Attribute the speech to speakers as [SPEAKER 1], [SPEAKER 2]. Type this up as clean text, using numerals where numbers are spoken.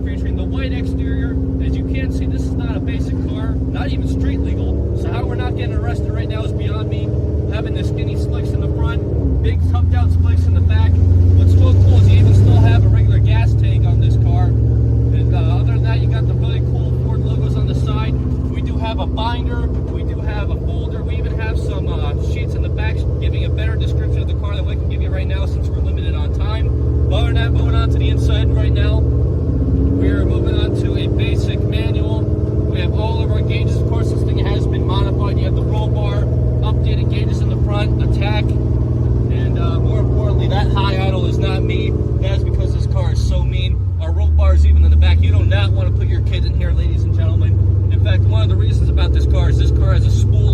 [SPEAKER 1] featuring the white exterior. As you can see, this is not a basic car, not even street legal. So how we're not getting arrested right now is beyond me. Having the skinny slicks in the front, big tucked out slicks in the back. What's so cool is you even still have a regular gas tank on this car. And other than that, you got the really cool Ford logos on the side. We do have a binder, we do have a folder, we even have some sheets in the back giving a better description of the car than we can give you right now since we're limited on time. But other than that, moving on to the inside right now, we're moving on to a basic manual. We have all of our gauges. Of course, this thing has been modified. You have the roll bar, updated gauges in the front, the tack, and more importantly, that high idle is not me. That is because this car is so mean. Our roll bar is even in the back. You do not want to put your kids in here, ladies and gentlemen. In fact, one of the reasons about this car is this car has a spool